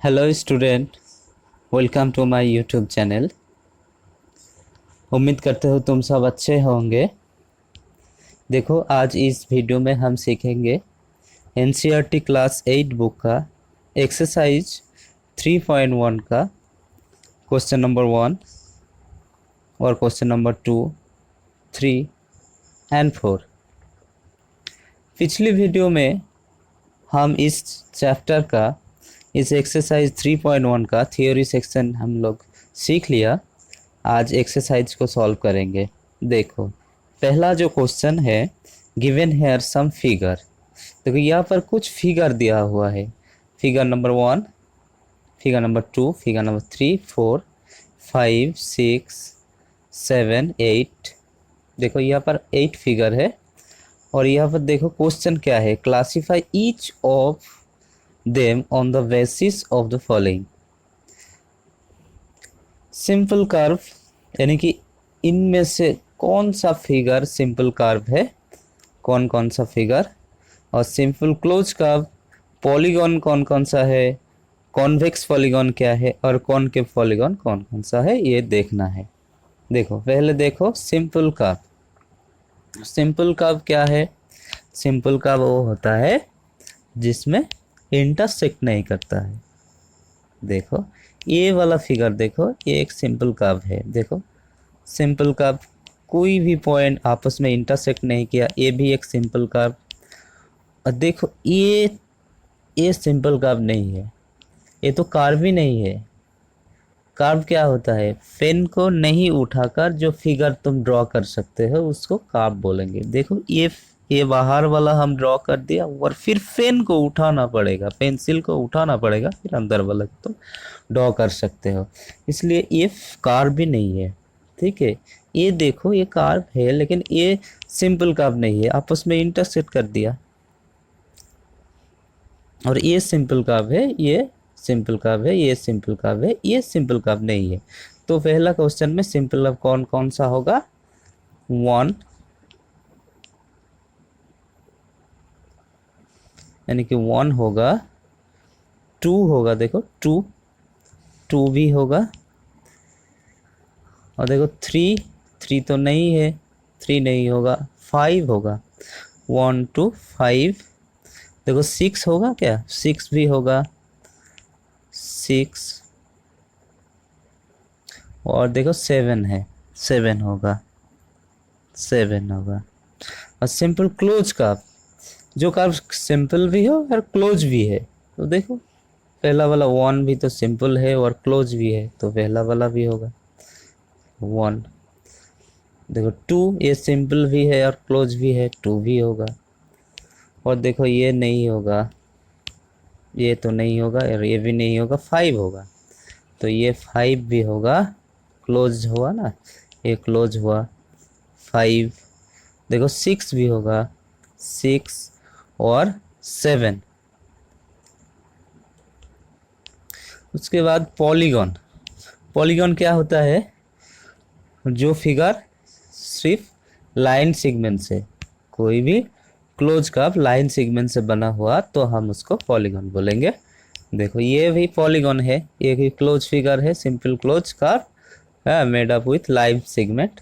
Hello student, welcome to my YouTube channel. उम्मीद करते हो तुम सब अच्छे होंगे। देखो, आज इस वीडियो में हम सीखेंगे एनसीईआरटी क्लास 8 बुक का एक्सरसाइज 3.1 का क्वेश्चन नंबर 1 और क्वेश्चन नंबर 2, 3 एंड 4। पिछली वीडियो में हम इस चैप्टर का इस एक्सरसाइज 3.1 का थ्योरी सेक्शन हम लोग सीख लिया। आज एक्सरसाइज को सॉल्व करेंगे। देखो, पहला जो क्वेश्चन है, गिवन हेयर सम फिगर। देखो, यहाँ पर कुछ फिगर दिया हुआ है। Figure number 1, figure number 2, figure number 3, 4, 5, 6, 7, 8। देखो, यहाँ पर 8 फिगर है और यहाँ पर देखो क्वेश्चन क्या है, classify each of them on the basis of the following. Simple curve, यानी कि इनमें से कौन सा फिगर सिंपल कर्व है, कौन कौन सा फिगर, और सिंपल क्लोज कर्व पॉलीगॉन कौन कौन सा है, कॉन्वेक्स पॉलीगॉन क्या है और कॉनकेव पॉलीगॉन कौन कौन सा है, ये देखना है। देखो, पहले देखो सिंपल कर्व। सिंपल कर्व क्या है? सिंपल कर्व वो होता है जिसमें इंटरसेक्ट नहीं करता है। देखो, ये वाला फिगर देखो, ये एक सिंपल कर्व है। देखो, सिंपल कर्व कोई भी पॉइंट आपस में इंटरसेक्ट नहीं किया, ये भी एक सिंपल कर्व। और देखो, ये सिंपल कर्व नहीं है, ये तो कर्व ही नहीं है। कर्व क्या होता है? पेन को नहीं उठाकर जो फिगर तुम ड्रॉ कर सकते हो उसको कर्व बोलेंगे। देखो, ये बाहर वाला हम ड्रॉ कर दिया और फिर पेन को उठाना पड़ेगा, पेंसिल को उठाना पड़ेगा, फिर अंदर वाला तुम ड्रॉ कर सकते हो। इसलिए ये कर्व भी नहीं है। ठीक है, ये देखो, ये कर्व है लेकिन ये सिंपल कर्व नहीं है, आपस में इंटरसेक्ट कर दिया। और ये सिंपल कर्व है, ये सिंपल कर्व है, ये सिंपल कर्व है, ये सिंपल कर्व नहीं है। तो पहला क्वेश्चन में सिंपल कर्व कौन कौन सा होगा? 1, यानी कि 1 होगा, 2 होगा, देखो 2 भी होगा, और देखो 3 तो नहीं है, 3 नहीं होगा, 5 होगा, 1 2 5। देखो 6 होगा क्या? 6 भी होगा, 6। और देखो 7 है, 7 होगा, 7 होगा। और सिंपल क्लोज कर्व, जो कर्व सिंपल भी हो और क्लोज भी है, तो देखो पहला वाला 1 भी तो सिंपल है और क्लोज भी है, तो पहला वाला भी होगा 1। देखो 2, ये सिंपल भी है और क्लोज भी है, 2 भी होगा। और देखो ये नहीं होगा, ये तो नहीं होगा और ये भी नहीं होगा, 5 होगा, तो ये 5 भी होगा, क्लोज हुआ ना, ये क्लोज हुआ 5। देखो 6 भी होगा, 6 और 7। उसके बाद पॉलीगॉन। पॉलीगॉन क्या होता है? जो फिगर सिर्फ लाइन सेगमेंट से, कोई भी क्लोज कर्व लाइन सेगमेंट से बना हुआ, तो हम उसको पॉलीगॉन बोलेंगे। देखो, ये भी पॉलीगॉन है, ये भी क्लोज फिगर है, सिंपल क्लोज कर्व है made up with line segment,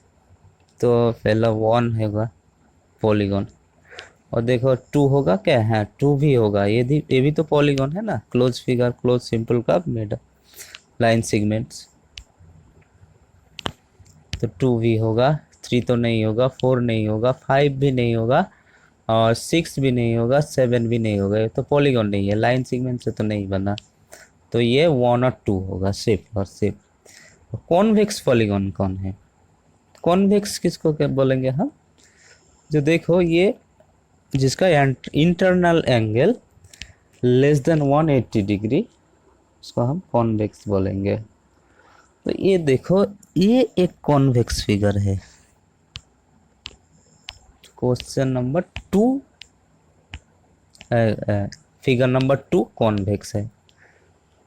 तो पहला 1 होगा पॉलीगॉन। और देखो 2 होगा क्या? है, 2 भी होगा, ये भी तो पॉलीगॉन है ना, close figure, close simple curve made up line segments, तो 2 भी होगा, 3 तो नहीं होगा, 4 नहीं होगा, 5 भी नहीं होगा, और 6 भी नहीं होगा, 7 भी नहीं होगा, ये तो पॉलीगॉन नहीं है, लाइन सेगमेंट से तो नहीं बना, तो ये 1 और 2 होगा सिर्फ और सिर्फ। कॉन्वेक्स पॉलीगॉन कौन है? कॉन्वेक्स किसको क्या बोलेंगे हम? जो देखो, ये जिसका internal angle less than 180 degree, उसको हम कॉन्वेक्स बोलेंगे। तो ये देखो, ये एक कॉन्वेक्स फिगर है। Question number 2, figure number 2 convex है।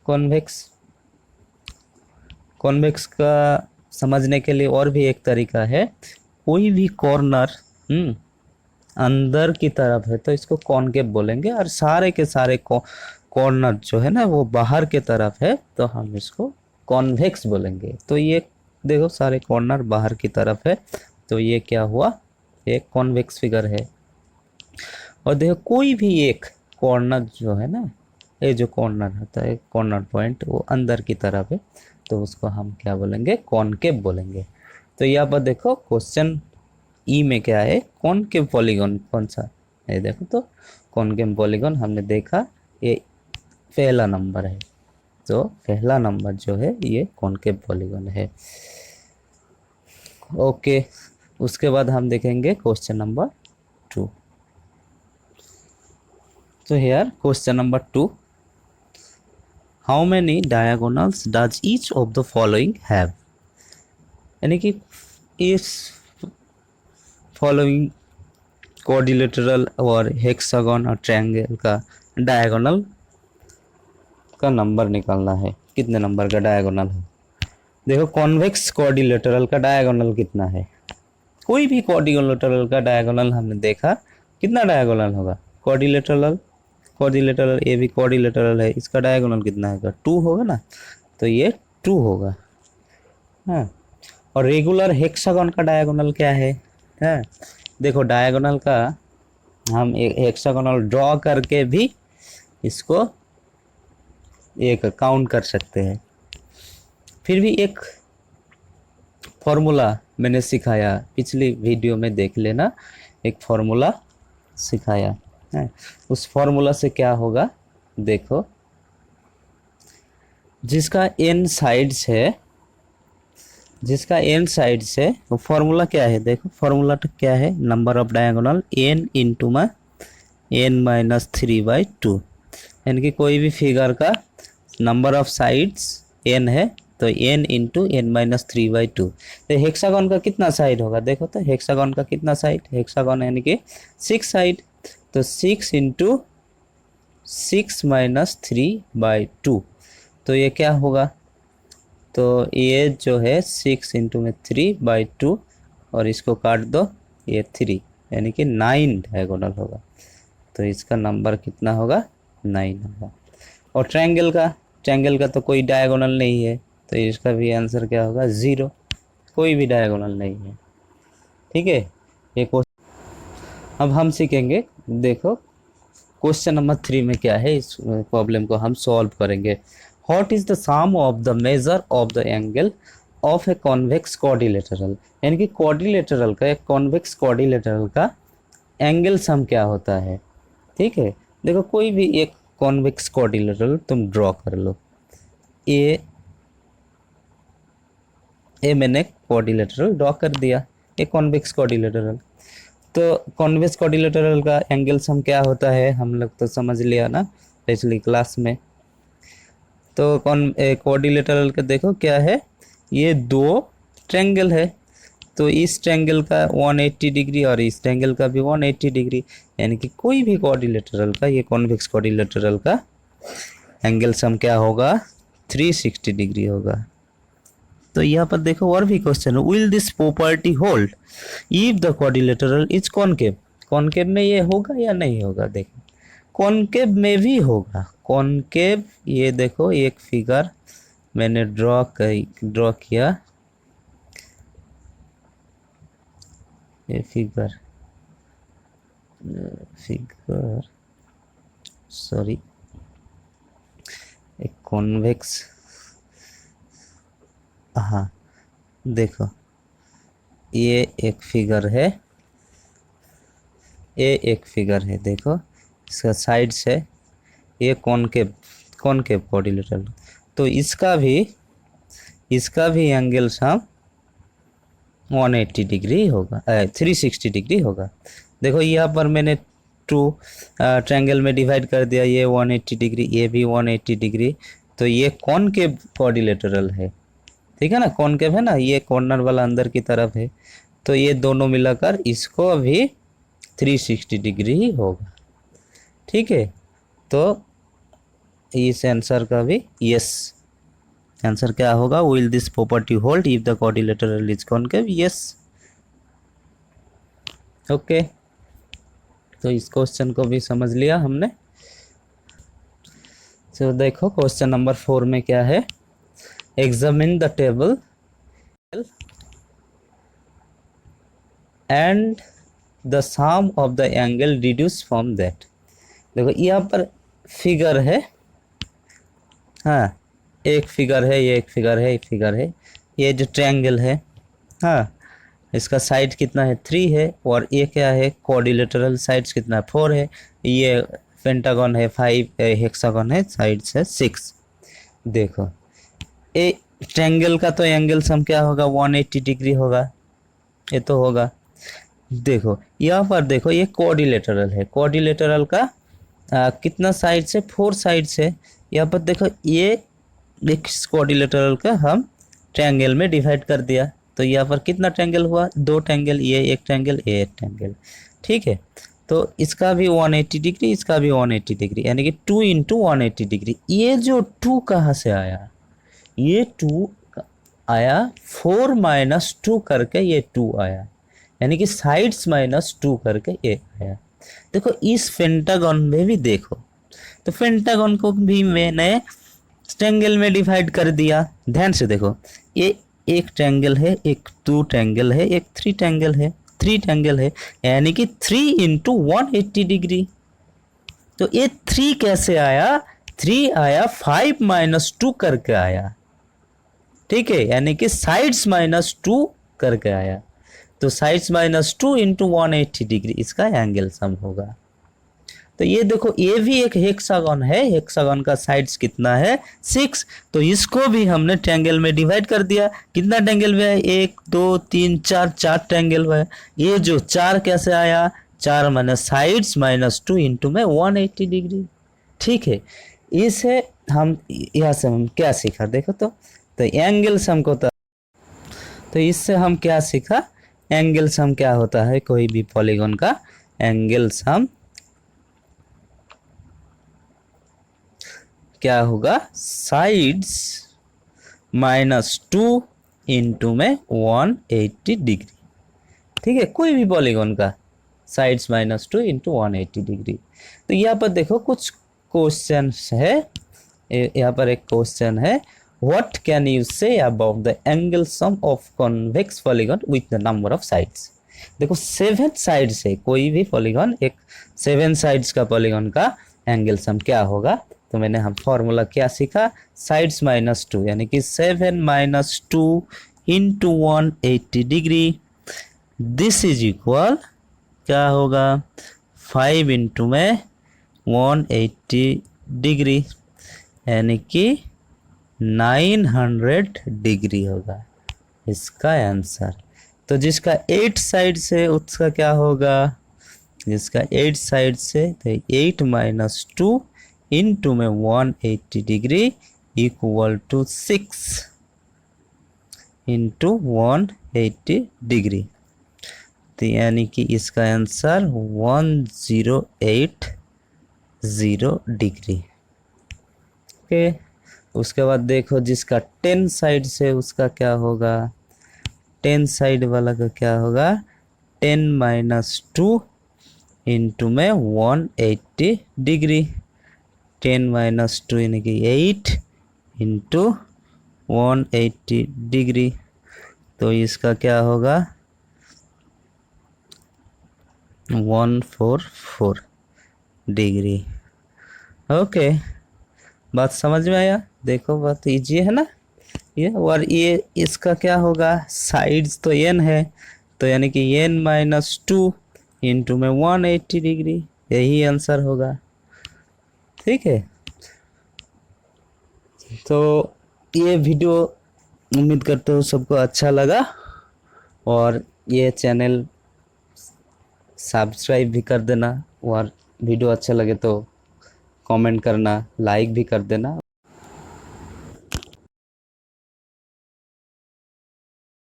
कॉन्वेक्स कॉन्वेक्स का समझने के लिए और भी एक तरीका है, कोई भी कॉर्नर अंदर की तरफ है तो इसको कॉनकेव बोलेंगे, और सारे के सारे कॉर्नर जो है ना वो बाहर के तरफ है तो हम इसको कॉन्वेक्स बोलेंगे। तो ये देखो सारे कॉर्नर बाहर की तरफ है तो ये क्या हुआ, एक कॉन्वेक्स फिगर है। और देखो कोई भी एक कॉर्नर जो है ना, ये जो कॉर्नर होता है कॉर्नर पॉइंट वो अंदर की तरफ है तो उसको हम क्या बोलेंगे, कॉनकेव बोलेंगे। तो यहाँ पर देखो क्वेश्चन ई में क्या है, कॉनकेव पॉलीगॉन कौन सा है, देखो तो कॉनकेव पॉलीगॉन हमने देखा ये पहला नंबर है। तो पहला नंबर जो है ये कॉनकेव पॉलीगॉन है। ओके, उसके बाद हम देखेंगे question number 2। So here question number 2, how many diagonals does each of the following have? यानी कि इस फॉलोइंग क्वाड्रिलेटरल और हेक्सागन और ट्रायंगल का डायगोनल का नंबर निकालना है, कितने नंबर का डायगोनल है। देखो कॉन्वेक्स क्वाड्रिलेटरल का डायगोनल कितना है, कोई भी क्वाड्रिलेटरल का डायगोनल हमने देखा कितना डायगोनल होगा, क्वाड्रिलेटरल ये भी क्वाड्रिलेटरल है, इसका डायगोनल कितना होगा, 2 होगा ना, तो ये 2 होगा। हाँ, और रेगुलर हेक्सागन का डायगोनल क्या है, हाँ देखो डायगोनल का हम एक हेक्सागोनल ड्रॉ करके भी इसको एक काउंट कर सकते हैं। फिर भी एक फॉर्मूला मैंने सिखाया, पिछली वीडियो में देख लेना, एक फॉर्मूला सिखाया है, उस फॉर्मूला से क्या होगा, देखो जिसका n साइड्स है, जिसका n साइड्स है वो फॉर्मूला क्या है, देखो फॉर्मूला तो क्या है, number of diagonal n into में n-3/2, यानी कि कोई भी फिगर का नंबर ऑफ साइड्स n है तो n इंटू n-3/2। तो हेक्सागन का कितना साइड होगा, देखो तो हेक्सागन का कितना साइड, हेक्सागन यानी कि 6 साइड, तो 6 इंटू 6-3/2, तो ये क्या होगा, तो ये जो है 6 इंटू में 3/2 और इसको काट दो, ये 3 यानी कि 9 डायगोनल होगा। तो इसका नंबर कितना होगा, 9 होगा। और ट्रायंगल का तो कोई डायगोनल नहीं है तो इसका भी आंसर क्या होगा, 0, कोई भी डायगोनल नहीं है। ठीक है, ये क्वेश्चन अब हम सीखेंगे। देखो क्वेश्चन नंबर 3 में क्या है, इस प्रॉब्लम को हम सॉल्व करेंगे। What is the sum of the measure of the angle of a convex quadrilateral, यानी कि क्वाड्रिलेटरल का, एक कॉन्वेक्स क्वाड्रिलेटरल का एंगल सम क्या होता है। ठीक है, देखो कोई भी एक कॉन्वेक्स क्वाड्रिलेटरल तुम ड्रॉ कर लो, ये मैंने क्वाड्रिलेटरल ड्रॉ कर दिया, एक कॉन्वेक्स क्वाड्रिलेटरल। तो कॉन्वेक्स क्वाड्रिलेटरल का एंगल सम क्या होता है, हम लोग तो समझ लिया ना पिछली क्लास में। तो क्वाड्रिलेटरल का देखो क्या है, ये 2 ट्रायंगल है, तो इस ट्रायंगल का 180 डिग्री और इस ट्रायंगल का भी 180 डिग्री, यानी कि कोई भी क्वाड्रिलेटरल का, ये कॉन्वेक्स क्वाड्रिलेटरल का एंगल सम क्या होगा, 360 डिग्री होगा। तो यहाँ पर देखो और भी क्वेश्चन है, will this property hold if the quadrilateral is concave, concave में ये होगा या नहीं होगा, देखो कॉनकेव में भी होगा, कॉनकेव, ये देखो एक फिगर मैंने ड्रॉ किया, ये फिगर सॉरी, एक कॉन्वेक्स, हाँ देखो ये एक फिगर है, ये एक फिगर है, देखो इसका साइड्स है, ये कॉनकेव क्वाड्रिलेटरल, तो इसका भी एंगल सम 180 डिग्री होगा, 360 डिग्री होगा। देखो यहाँ पर मैंने 2 ट्रायंगल में डिवाइड कर दिया, ये 180 डिग्री, ये भी 180 डिग्री, तो ये कॉनकेव क्वाड्रिलेटरल है। ठीक है ना, कॉनकेव है ना, ये कॉर्नर वाला अंदर की तरफ है, तो ये दोनों मिलाकर इसको अभी 360 डिग्री ही होगा। ठीक है, तो इस आंसर का भी यस, आंसर क्या होगा, will this property hold if the quadrilateral is concave, yes. Okay, तो इस क्वेश्चन को भी समझ लिया हमने। तो देखो क्वेश्चन नंबर 4 में क्या है, examine the table and the sum of the angle reduce from that. देखो यहाँ पर फिगर है, हाँ एक फिगर है, ये एक फिगर है, एक फिगर है, ये जो ट्रायंगल है, हाँ इसका साइड कितना है 3 है, और ये क्या है क्वाड्रिलेटरल साइड्स कितना है 4 है, ये पेंटागन है 5, हेक्सागन है साइड्स है 6। देखो ये ट्रायंगल का तो एंगल सम क्या होगा 180 डिग्री होगा, ये तो होगा। देखो यहाँ पर देखो ये क्वाड्रिलेटरल है, क्वाड्रिलेटरल का कितना साइड से 4 साइड से, यहाँ पर देखो ये एक क्वाड्रिलेटरल का हम ट्रायंगल में डिवाइड कर दिया, तो यहाँ पर कितना ट्रायंगल हुआ 2 ट्रायंगल, ये एक ट्रायंगल, ये एक ट्रायंगल, ठीक है। तो इसका भी 180 डिग्री, इसका भी 180 डिग्री, यानी कि 2 इंटू 180 डिग्री। ये जो 2 कहाँ से आया, ये 2 आया 4 माइनस 2 करके ये 2 आया, यानी कि साइड्स माइनस 2 करके ये आया। देखो इस पेंटागन में भी देखो, तो पेंटागन को भी मैंने ट्रायंगल में डिवाइड कर दिया, ध्यान से देखो, ये एक ट्रायंगल है, एक 2 ट्रायंगल है, एक 3 ट्रायंगल है, 3 ट्रायंगल है, यानी कि 3 इंटू 180 डिग्री। तो ये 3 कैसे आया, 3 आया 5 माइनस 2 करके आया, ठीक है, यानी कि साइड्स माइनस 2 करके आया। तो साइड्स माइनस 2 इंटू 180 डिग्री इसका एंगल सम होगा। तो ये देखो ये भी एक हेक्सागन है, हेक्सागन का साइड्स कितना है 6, तो इसको भी हमने ट्रायंगल में डिवाइड कर दिया। कितना ट्रायंगल में है 1 2 3 4, 4 ट्रायंगल में है। ये जो 4 कैसे आया, 4 माइनस साइड्स माइनस 2 इंटू में 180 डिग्री, ठीक है। इसे हम यहाँ से हम क्या सीखा देखो, तो एंगल सम को, तो इससे हम क्या सीखा, एंगल सम क्या होता है, कोई भी पॉलीगन का एंगल सम क्या होगा, साइड्स माइनस 2 इंटू में 180 डिग्री, ठीक है, कोई भी पॉलीगन का साइड्स माइनस 2 इंटू 180 डिग्री। तो यहाँ पर देखो कुछ क्वेश्चन है, यहाँ पर एक क्वेश्चन है, what can you say about the angle sum of convex polygon with the number of sides. देखो 7 साइड्स है, कोई भी पॉलीगन एक 7 साइड्स का पॉलीगन का एंगल सम क्या होगा। तो मैंने हम फॉर्मूला क्या सीखा, साइड्स माइनस 2, यानी कि 7 minus 2 into 180 degree, this is equal क्या होगा 5 इंटू में 180 डिग्री, यानी कि 900 डिग्री होगा इसका आंसर। तो जिसका 8 साइड से उसका क्या होगा, जिसका 8 साइड से, तो 8 माइनस 2 इंटू में 180 degree equal to 6 into 180 degree, तो यानी कि इसका आंसर 1080 डिग्री, ओके। उसके बाद देखो जिसका 10 साइड से उसका क्या होगा, 10 साइड वाला का क्या होगा, 10 माइनस 2 इंटू में 180 डिग्री, 10 माइनस 2 यानी कि 8 इंटू 180 डिग्री, तो इसका क्या होगा 144 डिग्री, ओके। बात समझ में आया, देखो बात इजी है ना ये, और ये इसका क्या होगा, साइड्स तो n है, तो यानी कि n माइनस 2 इंटू में 180 डिग्री, यही आंसर होगा, ठीक है। तो ये वीडियो उम्मीद करता हूँ सबको अच्छा लगा, और ये चैनल सब्सक्राइब भी कर देना, और वीडियो अच्छा लगे तो कमेंट करना, लाइक भी कर देना।